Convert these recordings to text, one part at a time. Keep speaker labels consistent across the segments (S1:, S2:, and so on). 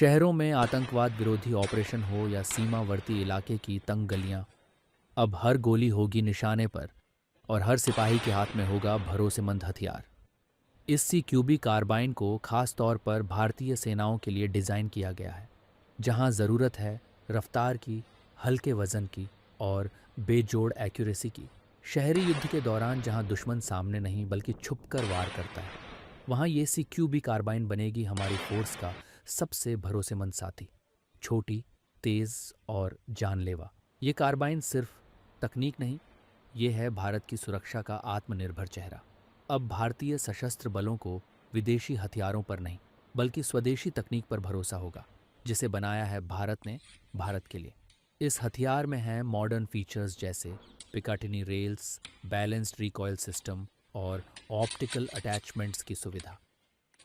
S1: शहरों में आतंकवाद विरोधी ऑपरेशन हो या सीमावर्ती इलाके की तंग गलियां, अब हर गोली होगी निशाने पर और हर सिपाही के हाथ में होगा भरोसेमंद हथियार। इस CQB कार्बाइन को खास तौर पर भारतीय सेनाओं के लिए डिज़ाइन किया गया है, जहां ज़रूरत है रफ्तार की, हल्के वज़न की और बेजोड़ एक्यूरेसी की। शहरी युद्ध के दौरान जहां दुश्मन सामने नहीं बल्कि छुपकर वार करता है, वहां ये CQB कार्बाइन बनेगी हमारी फोर्स का सबसे भरोसेमंद साथी। छोटी, तेज़ और जानलेवा। ये कार्बाइन सिर्फ तकनीक नहीं, ये है भारत की सुरक्षा का आत्मनिर्भर चेहरा। अब भारतीय सशस्त्र बलों को विदेशी हथियारों पर नहीं बल्कि स्वदेशी तकनीक पर भरोसा होगा, जिसे बनाया है भारत ने भारत के लिए। इस हथियार में है मॉडर्न फीचर्स जैसे Picatinny rails, balanced recoil system और ऑप्टिकल अटैचमेंट्स की सुविधा।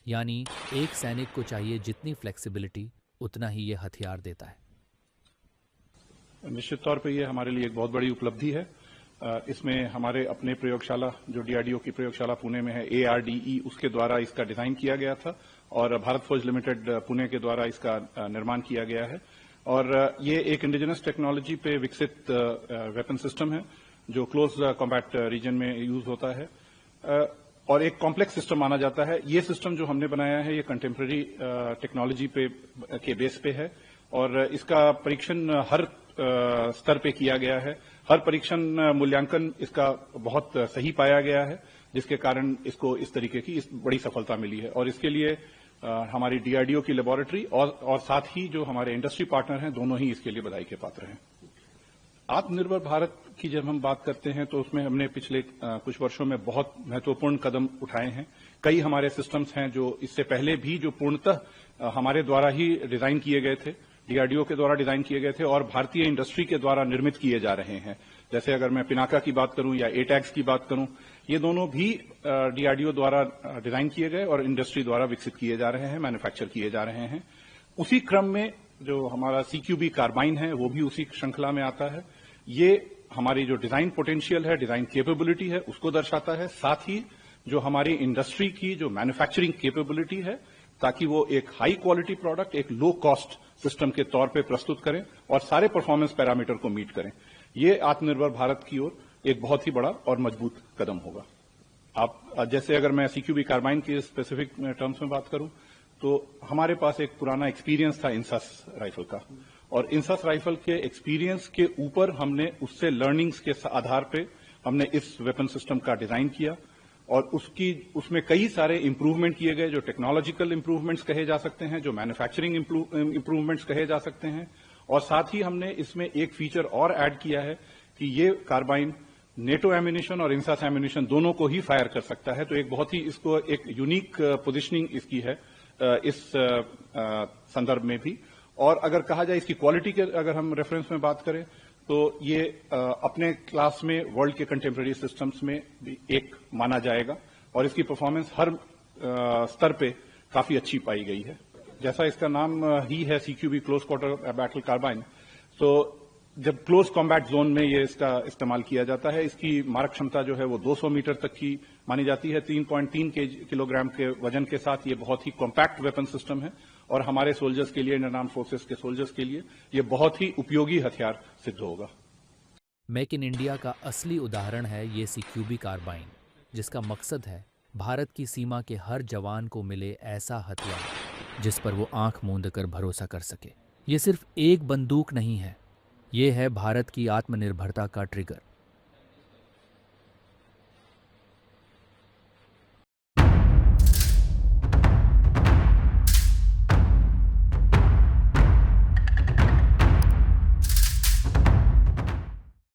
S1: यानी एक सैनिक को चाहिए जितनी फ्लेक्सिबिलिटी, उतना ही ये हथियार देता है।
S2: निश्चित तौर पे ये हमारे लिए एक बहुत बड़ी उपलब्धि है। इसमें हमारे अपने प्रयोगशाला जो DRDO की प्रयोगशाला पुणे में है, ARDE, उसके द्वारा इसका डिजाइन किया गया था और भारत फौज लिमिटेड पुणे के द्वारा इसका निर्माण किया गया है। और ये एक इंडिजिनस टेक्नोलॉजी पे विकसित वेपन सिस्टम है जो क्लोज कॉम्बैट रीजन में यूज होता है और एक कॉम्प्लेक्स सिस्टम माना जाता है। ये सिस्टम जो हमने बनाया है ये कंटेम्प्रेरी टेक्नोलॉजी के बेस पे है और इसका परीक्षण हर स्तर पे किया गया है। हर परीक्षण मूल्यांकन इसका बहुत सही पाया गया है, जिसके कारण इसको इस तरीके की बड़ी सफलता मिली है और इसके लिए हमारी DRDO की लेबोरेटरी और साथ ही जो हमारे इंडस्ट्री पार्टनर हैं, दोनों ही इसके लिए बधाई के पात्र हैं। आत्मनिर्भर भारत की जब हम बात करते हैं तो उसमें हमने पिछले कुछ वर्षों में बहुत महत्वपूर्ण कदम उठाए हैं। कई हमारे सिस्टम्स हैं जो इससे पहले भी जो पूर्णतः हमारे द्वारा ही डिजाइन किए गए थे, DRDO के द्वारा डिजाइन किए गए थे और भारतीय इंडस्ट्री के द्वारा निर्मित किए जा रहे हैं। जैसे अगर मैं पिनाका की बात करूं या ATAGS की बात करूं, ये दोनों भी DRDO द्वारा डिजाइन किए गए और इंडस्ट्री द्वारा विकसित किए जा रहे हैं, मैन्युफैक्चर किए जा रहे हैं। उसी क्रम में जो हमारा CQB कार्बाइन है वो भी उसी श्रृंखला में आता है। ये हमारी जो डिजाइन पोटेंशियल है, डिजाइन कैपेबिलिटी है, उसको दर्शाता है। साथ ही जो हमारी इंडस्ट्री की जो मैन्युफैक्चरिंग कैपेबिलिटी है, ताकि वो एक हाई क्वालिटी प्रोडक्ट एक लो कॉस्ट सिस्टम के तौर पे प्रस्तुत करें और सारे परफॉर्मेंस पैरामीटर को मीट करें। ये आत्मनिर्भर भारत की ओर एक बहुत ही बड़ा और मजबूत कदम होगा। आप जैसे अगर मैं CQB कार्बाइन के स्पेसिफिक टर्म्स में बात करूं तो हमारे पास एक पुराना एक्सपीरियंस था इंसास राइफल का और इंसास राइफल के एक्सपीरियंस के ऊपर हमने उससे लर्निंग्स के आधार पे हमने इस वेपन सिस्टम का डिजाइन किया और उसमें कई सारे इंप्रूवमेंट किए गए जो टेक्नोलॉजिकल इंप्रूवमेंट्स कहे जा सकते हैं, जो मैन्युफैक्चरिंग इंप्रूवमेंट्स कहे जा सकते हैं। और साथ ही हमने इसमें एक फीचर और ऐड किया है कि ये कार्बाइन नेटो एम्यूनिशन और इंसास एम्यूनिशन दोनों को ही फायर कर सकता है। तो एक बहुत ही इसको एक यूनिक पोजिशनिंग इसकी है इस संदर्भ में भी। और अगर कहा जाए इसकी क्वालिटी के अगर हम रेफरेंस में बात करें तो ये अपने क्लास में वर्ल्ड के कंटेम्प्रेरी सिस्टम्स में भी एक माना जाएगा और इसकी परफॉर्मेंस हर स्तर पे काफी अच्छी पाई गई है। जैसा इसका नाम ही है CQB close quarter battle carbine, तो जब क्लोज कॉम्बैट जोन में ये इसका इस्तेमाल किया जाता है, इसकी मारक क्षमता जो है वो 200 मीटर तक की मानी जाती है। 3.3 किलोग्राम के वजन के साथ ये बहुत ही कॉम्पैक्ट वेपन सिस्टम है और हमारे सोल्जर्स के लिए, इंडियन आर्म्ड फोर्सेस के सोल्जर्स के लिए ये बहुत ही उपयोगी हथियार सिद्ध होगा।
S1: मेक इन इंडिया का असली उदाहरण है ये CQB कार्बाइन, जिसका मकसद है भारत की सीमा के हर जवान को मिले ऐसा हथियार जिस पर वो आंख मूंद कर भरोसा कर सके। ये सिर्फ एक बंदूक नहीं है, ये है भारत की आत्मनिर्भरता का ट्रिगर।